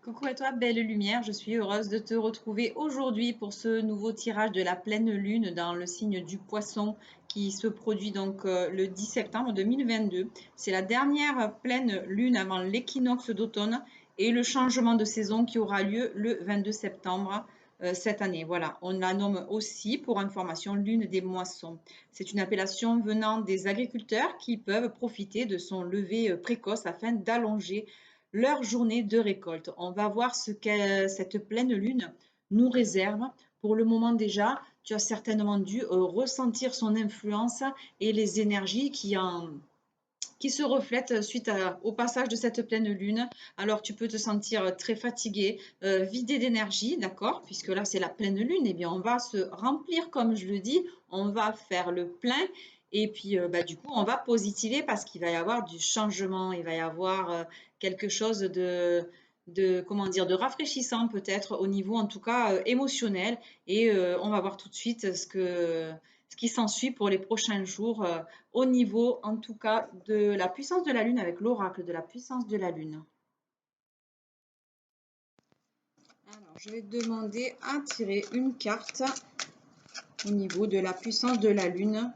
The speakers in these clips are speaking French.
Coucou à toi, belle lumière. Je suis heureuse de te retrouver aujourd'hui pour ce nouveau tirage de la pleine lune dans le signe du poisson qui se produit donc le 10 septembre 2022. C'est la dernière pleine lune avant l'équinoxe d'automne et le changement de saison qui aura lieu le 22 septembre cette année. Voilà, on la nomme aussi pour information lune des moissons. C'est une appellation venant des agriculteurs qui peuvent profiter de son lever précoce afin d'allonger leur journée de récolte. On va voir ce que cette pleine lune nous réserve. Pour le moment déjà, tu as certainement dû ressentir son influence et les énergies qui se reflètent suite au passage de cette pleine lune. Alors tu peux te sentir très fatigué, vidé d'énergie, d'accord? Puisque là c'est la pleine lune, et bien on va se remplir comme je le dis, on va faire le plein. Et puis, du coup, on va positiver parce qu'il va y avoir du changement, il va y avoir quelque chose comment dire, de rafraîchissant peut-être au niveau en tout cas émotionnel. Et on va voir tout de suite ce qui s'ensuit pour les prochains jours au niveau en tout cas de la puissance de la Lune avec l'oracle de la puissance de la Lune. Alors, je vais te demander à tirer une carte au niveau de la puissance de la Lune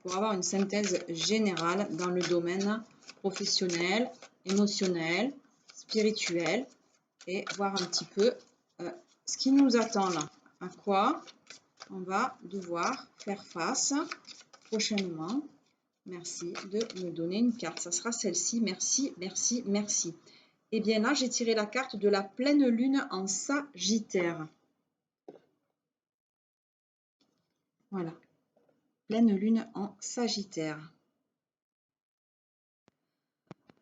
pour avoir une synthèse générale dans le domaine professionnel, émotionnel, spirituel et voir un petit peu ce qui nous attend là, à quoi on va devoir faire face prochainement. Merci de me donner une carte. Ça sera celle-ci. Merci, merci, merci. Et bien là, j'ai tiré la carte de la pleine lune en Sagittaire. Voilà. Pleine lune en Sagittaire.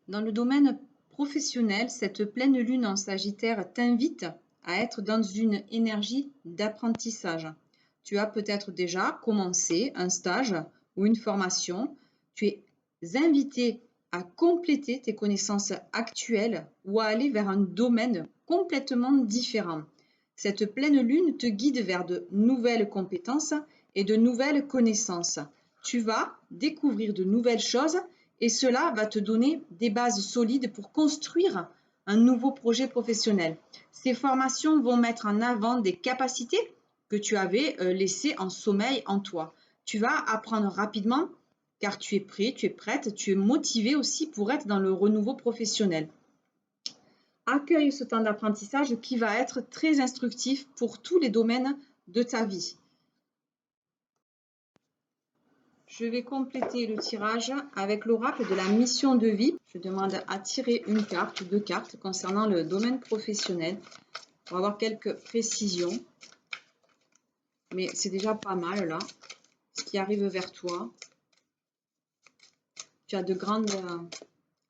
Dans le domaine professionnel, cette pleine lune en Sagittaire t'invite à être dans une énergie d'apprentissage. Tu as peut-être déjà commencé un stage ou une formation. Tu es invité à compléter tes connaissances actuelles ou à aller vers un domaine complètement différent. Cette pleine lune te guide vers de nouvelles compétences et de nouvelles connaissances. Tu vas découvrir de nouvelles choses et cela va te donner des bases solides pour construire un nouveau projet professionnel. Ces formations vont mettre en avant des capacités que tu avais laissées en sommeil en toi. Tu vas apprendre rapidement car tu es prêt, tu es prête, tu es motivé aussi pour être dans le renouveau professionnel. Accueille ce temps d'apprentissage qui va être très instructif pour tous les domaines de ta vie. Je vais compléter le tirage avec l'oracle de la mission de vie. Je demande à tirer une carte ou deux cartes concernant le domaine professionnel pour avoir quelques précisions. Mais c'est déjà pas mal là, ce qui arrive vers toi. Tu as de grandes...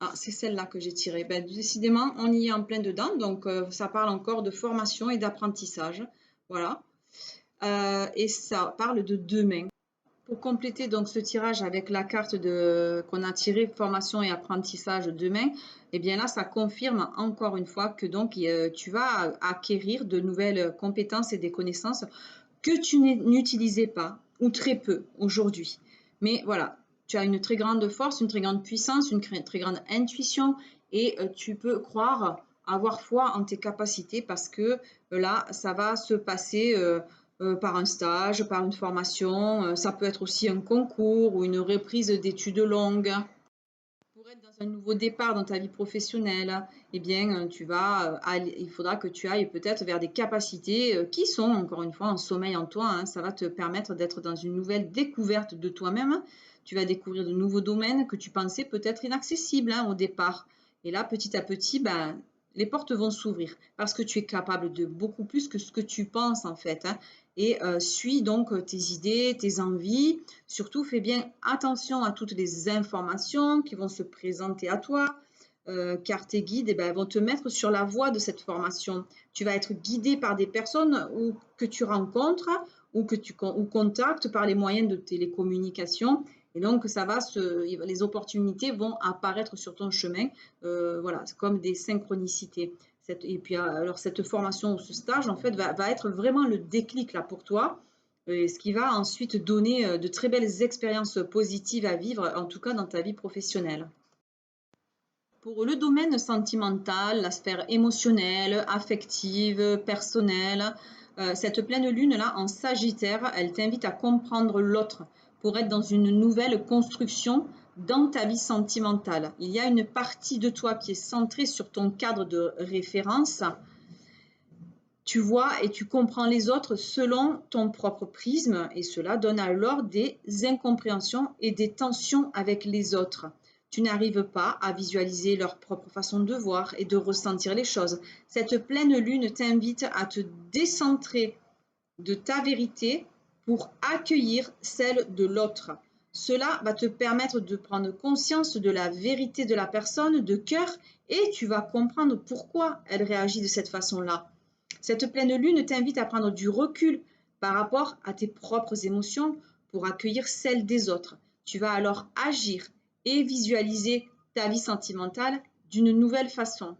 Ah, c'est celle-là que j'ai tirée. Ben, décidément, on y est en plein dedans. Donc, ça parle encore de formation et d'apprentissage. Voilà. Et ça parle de demain. Pour compléter donc ce tirage avec la carte qu'on a tirée formation et apprentissage demain, et bien là ça confirme encore une fois que donc tu vas acquérir de nouvelles compétences et des connaissances que tu n'utilisais pas ou très peu aujourd'hui. Mais voilà, tu as une très grande force, une très grande puissance, une très grande intuition et tu peux croire, avoir foi en tes capacités parce que là ça va se passer par un stage, par une formation. Ça peut être aussi un concours ou une reprise d'études longues. Pour être dans un nouveau départ dans ta vie professionnelle, eh bien, il faudra que tu ailles peut-être vers des capacités qui sont, encore une fois, en sommeil en toi. Hein. Ça va te permettre d'être dans une nouvelle découverte de toi-même. Tu vas découvrir de nouveaux domaines que tu pensais peut-être inaccessibles au départ. Et là, petit à petit, les portes vont s'ouvrir parce que tu es capable de beaucoup plus que ce que tu penses en fait. Et suis donc tes idées, tes envies. Surtout, fais bien attention à toutes les informations qui vont se présenter à toi, car tes guides vont te mettre sur la voie de cette formation. Tu vas être guidé par des personnes que tu rencontres ou que tu contactes par les moyens de télécommunication. Et donc, les opportunités vont apparaître sur ton chemin, voilà, comme des synchronicités. Et puis, alors, cette formation ou ce stage, en fait, va être vraiment le déclic là pour toi, ce qui va ensuite donner de très belles expériences positives à vivre, en tout cas dans ta vie professionnelle. pour le domaine sentimental, la sphère émotionnelle, affective, personnelle, cette pleine lune-là en Sagittaire, elle t'invite à comprendre l'autre pour être dans une nouvelle construction dans ta vie sentimentale. Il y a une partie de toi qui est centrée sur ton cadre de référence. Tu vois et tu comprends les autres selon ton propre prisme et cela donne alors des incompréhensions et des tensions avec les autres. Tu n'arrives pas à visualiser leur propre façon de voir et de ressentir les choses. Cette pleine lune t'invite à te décentrer de ta vérité pour accueillir celle de l'autre. Cela va te permettre de prendre conscience de la vérité de la personne de cœur et tu vas comprendre pourquoi elle réagit de cette façon-là. Cette pleine lune t'invite à prendre du recul par rapport à tes propres émotions pour accueillir celles des autres. Tu vas alors agir et visualiser ta vie sentimentale d'une nouvelle façon.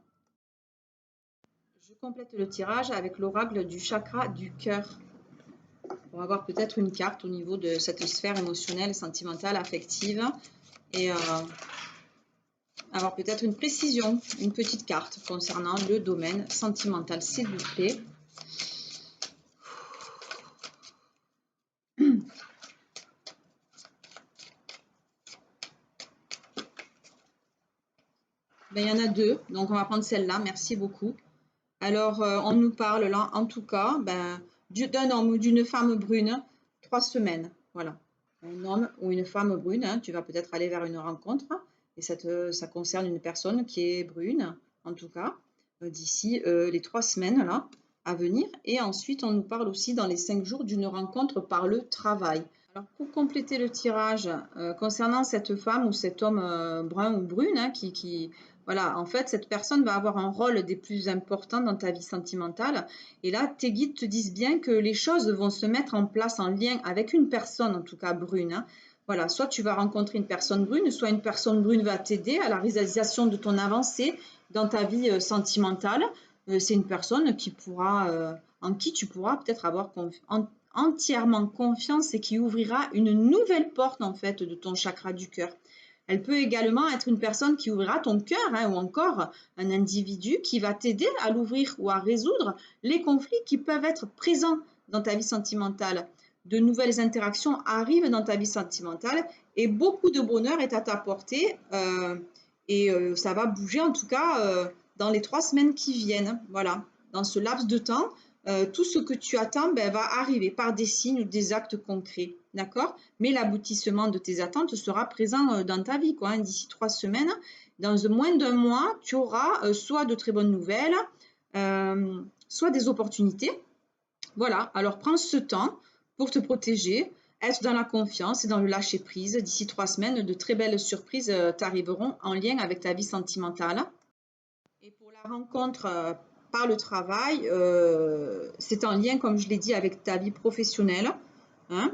Je complète le tirage avec l'oracle du chakra du cœur pour avoir peut-être une carte au niveau de cette sphère émotionnelle, sentimentale, affective et avoir peut-être une précision, une petite carte concernant le domaine sentimental, s'il vous plaît. Ben, il y en a deux, donc on va prendre celle-là, merci beaucoup. Alors, on nous parle là, en tout cas, d'un homme ou d'une femme brune, 3 semaines, voilà. Un homme ou une femme brune, hein, tu vas peut-être aller vers une rencontre, et ça concerne une personne qui est brune, en tout cas, d'ici les 3 semaines là, à venir. Et ensuite, on nous parle aussi dans les 5 jours d'une rencontre par le travail. Alors, pour compléter le tirage, concernant cette femme ou cet homme brun ou brune, hein, voilà, en fait, cette personne va avoir un rôle des plus importants dans ta vie sentimentale. Et là, tes guides te disent bien que les choses vont se mettre en place en lien avec une personne, en tout cas brune, hein. Voilà, soit tu vas rencontrer une personne brune, soit une personne brune va t'aider à la réalisation de ton avancée dans ta vie sentimentale. C'est une personne qui en qui tu pourras peut-être avoir entièrement confiance et qui ouvrira une nouvelle porte en fait de ton chakra du cœur. Elle peut également être une personne qui ouvrira ton cœur, hein, ou encore un individu qui va t'aider à l'ouvrir ou à résoudre les conflits qui peuvent être présents dans ta vie sentimentale. De nouvelles interactions arrivent dans ta vie sentimentale et beaucoup de bonheur est à ta portée ça va bouger en tout cas dans les 3 semaines qui viennent. Voilà, dans ce laps de temps, tout ce que tu attends va arriver par des signes ou des actes concrets, d'accord? Mais l'aboutissement de tes attentes sera présent dans ta vie, quoi, hein. D'ici 3 semaines, dans moins d'un mois, tu auras soit de très bonnes nouvelles, soit des opportunités. Voilà, alors prends ce temps pour te protéger, être dans la confiance et dans le lâcher-prise. D'ici 3 semaines, de très belles surprises t'arriveront en lien avec ta vie sentimentale. Et pour la rencontre par le travail, c'est en lien, comme je l'ai dit, avec ta vie professionnelle, hein.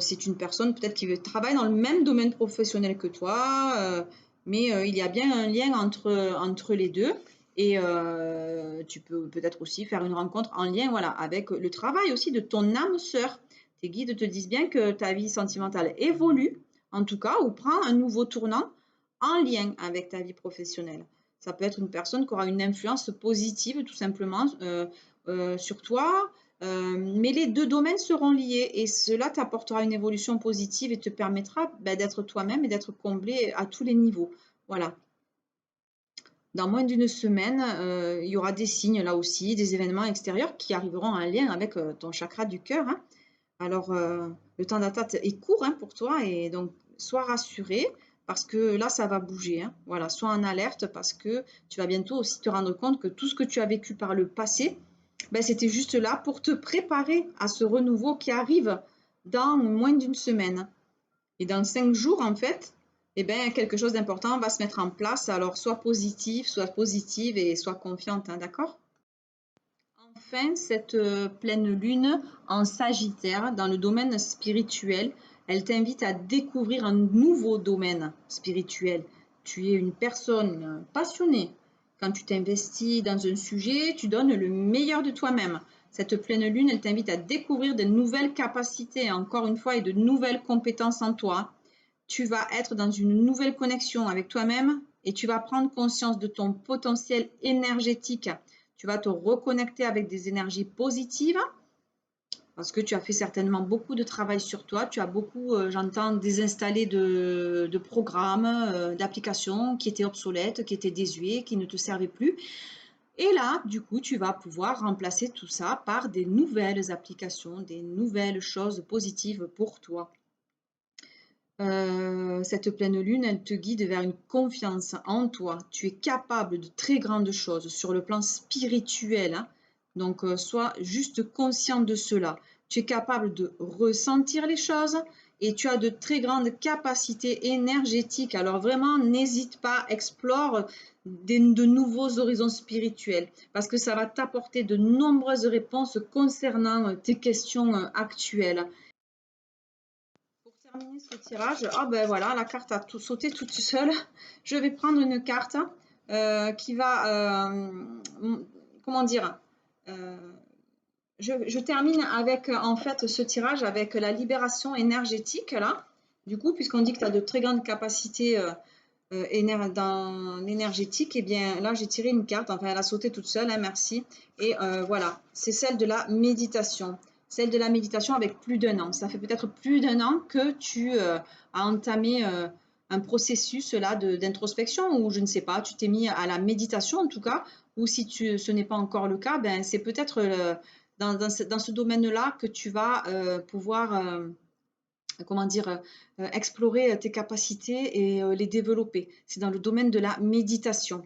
C'est une personne peut-être qui travaille dans le même domaine professionnel que toi, mais il y a bien un lien entre les deux. Et tu peux peut-être aussi faire une rencontre en lien, voilà, avec le travail aussi de ton âme sœur. Tes guides te disent bien que ta vie sentimentale évolue, en tout cas, ou prend un nouveau tournant en lien avec ta vie professionnelle. Ça peut être une personne qui aura une influence positive, tout simplement, sur toi, mais les deux domaines seront liés et cela t'apportera une évolution positive et te permettra d'être toi-même et d'être comblé à tous les niveaux. Voilà. Dans moins d'une semaine, il y aura des signes là aussi, des événements extérieurs qui arriveront en lien avec ton chakra du cœur, hein. Alors, le temps d'attente est court, hein, pour toi et donc sois rassuré parce que là, ça va bouger, hein. Voilà, sois en alerte parce que tu vas bientôt aussi te rendre compte que tout ce que tu as vécu par le passé, c'était juste là pour te préparer à ce renouveau qui arrive dans moins d'une semaine. Et dans 5 jours, en fait, quelque chose d'important va se mettre en place. Alors, sois positive et sois confiante, hein, d'accord? Enfin, cette pleine lune en Sagittaire, dans le domaine spirituel, elle t'invite à découvrir un nouveau domaine spirituel. Tu es une personne passionnée. Quand tu t'investis dans un sujet, tu donnes le meilleur de toi-même. Cette pleine lune, elle t'invite à découvrir de nouvelles capacités, encore une fois, et de nouvelles compétences en toi. Tu vas être dans une nouvelle connexion avec toi-même et tu vas prendre conscience de ton potentiel énergétique. Tu vas te reconnecter avec des énergies positives parce que tu as fait certainement beaucoup de travail sur toi. Tu as beaucoup, j'entends, désinstallé de programmes, d'applications qui étaient obsolètes, qui étaient désuets, qui ne te servaient plus. Et là, du coup, tu vas pouvoir remplacer tout ça par des nouvelles applications, des nouvelles choses positives pour toi. Cette pleine lune, elle te guide vers une confiance en toi. Tu es capable de très grandes choses sur le plan spirituel, hein. Donc, sois juste conscient de cela. Tu es capable de ressentir les choses et tu as de très grandes capacités énergétiques. Alors vraiment, n'hésite pas, explore de nouveaux horizons spirituels parce que ça va t'apporter de nombreuses réponses concernant tes questions actuelles. Pour terminer ce tirage, ah ben voilà, la carte a tout sauté toute seule. Je vais prendre une carte qui va, comment dire, je termine avec en fait ce tirage avec la libération énergétique là. Du coup, puisqu'on dit que tu as de très grandes capacités dans l'énergétique, et bien là j'ai tiré une carte, enfin elle a sauté toute seule, hein, merci. Et voilà, c'est celle de la méditation. Celle de la méditation avec plus d'1 an. Ça fait peut-être plus d'1 an que tu as entamé un processus là d'introspection ou je ne sais pas, tu t'es mis à la méditation en tout cas, ou si ce n'est pas encore le cas, ben, c'est peut-être dans ce domaine-là que tu vas pouvoir comment dire, explorer tes capacités et les développer. C'est dans le domaine de la méditation.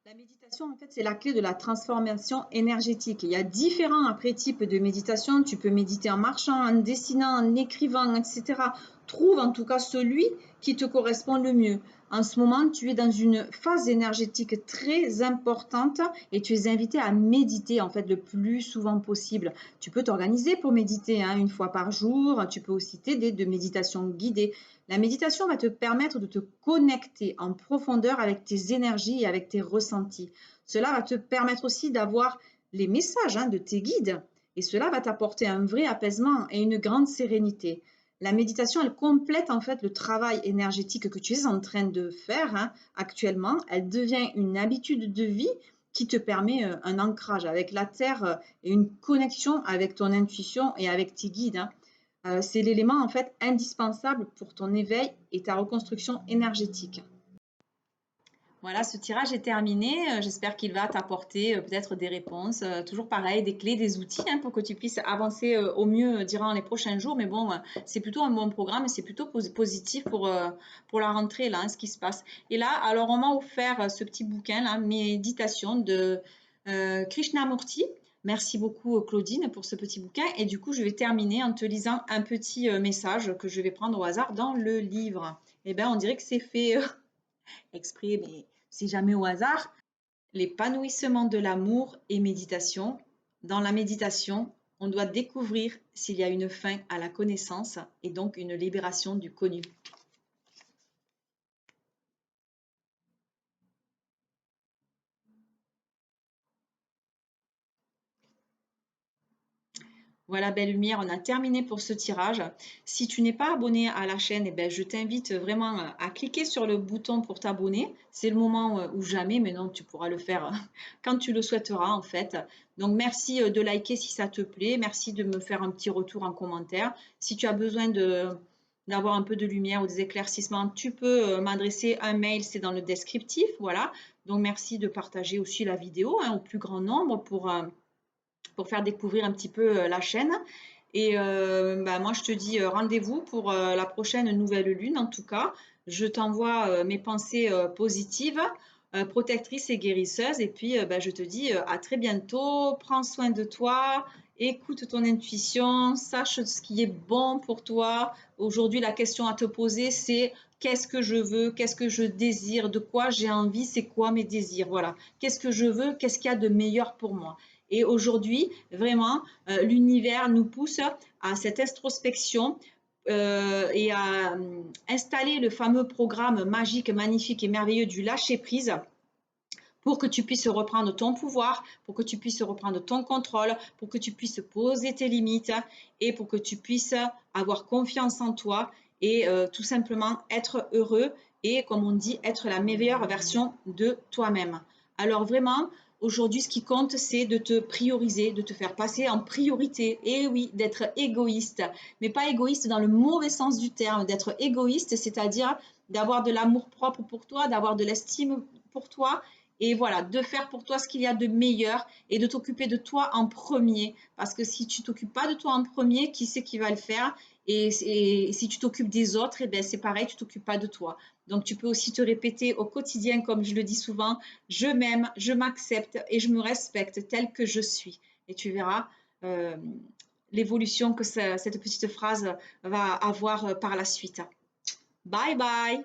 La méditation, en fait, c'est la clé de la transformation énergétique. Il y a différents après types de méditation. Tu peux méditer en marchant, en dessinant, en écrivant, etc. Trouve en tout cas celui qui te correspond le mieux. En ce moment, tu es dans une phase énergétique très importante et tu es invité à méditer en fait le plus souvent possible. Tu peux t'organiser pour méditer hein, 1 fois par jour. Tu peux aussi t'aider de méditation guidée. La méditation va te permettre de te connecter en profondeur avec tes énergies et avec tes ressentis. Cela va te permettre aussi d'avoir les messages hein, de tes guides et cela va t'apporter un vrai apaisement et une grande sérénité. La méditation, elle complète en fait le travail énergétique que tu es en train de faire hein, actuellement. Elle devient une habitude de vie qui te permet un ancrage avec la terre et une connexion avec ton intuition et avec tes guides. Hein. C'est l'élément en fait indispensable pour ton éveil et ta reconstruction énergétique. Voilà, ce tirage est terminé. J'espère qu'il va t'apporter peut-être des réponses. Toujours pareil, des clés, des outils hein, pour que tu puisses avancer au mieux durant les prochains jours. Mais bon, c'est plutôt un bon programme et c'est plutôt positif pour la rentrée, là, hein, ce qui se passe. Et là, alors on m'a offert ce petit bouquin, là, Méditation de Krishnamurti. Merci beaucoup Claudine pour ce petit bouquin. Et du coup, je vais terminer en te lisant un petit message que je vais prendre au hasard dans le livre. Eh bien, on dirait que c'est fait exprès, mais si jamais au hasard. L'épanouissement de l'amour et méditation. Dans la méditation, on doit découvrir s'il y a une fin à la connaissance et donc une libération du connu. Voilà, belle lumière, on a terminé pour ce tirage. Si tu n'es pas abonné à la chaîne, eh ben, je t'invite vraiment à cliquer sur le bouton pour t'abonner. C'est le moment ou jamais, mais non, tu pourras le faire quand tu le souhaiteras en fait. Donc merci de liker si ça te plaît. Merci de me faire un petit retour en commentaire. Si tu as besoin d'avoir un peu de lumière ou des éclaircissements, tu peux m'adresser un mail, c'est dans le descriptif. Voilà. Donc merci de partager aussi la vidéo hein, au plus grand nombre pour faire découvrir un petit peu la chaîne. Et bah, moi, je te dis rendez-vous pour la prochaine nouvelle lune. En tout cas, je t'envoie mes pensées positives, protectrices et guérisseuses. Et puis, bah, je te dis à très bientôt. Prends soin de toi. Écoute ton intuition. Sache ce qui est bon pour toi. Aujourd'hui, la question à te poser, c'est qu'est-ce que je veux? Qu'est-ce que je désire? De quoi j'ai envie? C'est quoi mes désirs? Voilà. Qu'est-ce que je veux? Qu'est-ce qu'il y a de meilleur pour moi? Et aujourd'hui, vraiment, l'univers nous pousse à cette introspection et à installer le fameux programme magique, magnifique et merveilleux du lâcher-prise pour que tu puisses reprendre ton pouvoir, pour que tu puisses reprendre ton contrôle, pour que tu puisses poser tes limites et pour que tu puisses avoir confiance en toi et tout simplement être heureux et, comme on dit, être la meilleure version de toi-même. Alors vraiment, aujourd'hui, ce qui compte, c'est de te prioriser, de te faire passer en priorité. Et oui, d'être égoïste, mais pas égoïste dans le mauvais sens du terme, d'être égoïste, c'est-à-dire d'avoir de l'amour propre pour toi, d'avoir de l'estime pour toi, et voilà, de faire pour toi ce qu'il y a de meilleur et de t'occuper de toi en premier. Parce que si tu t'occupes pas de toi en premier, qui c'est qui va le faire? Et si tu t'occupes des autres, eh ben c'est pareil, tu t'occupes pas de toi. Donc tu peux aussi te répéter au quotidien, comme je le dis souvent, je m'aime, je m'accepte et je me respecte telle que je suis. Et tu verras l'évolution que cette petite phrase va avoir par la suite. Bye bye!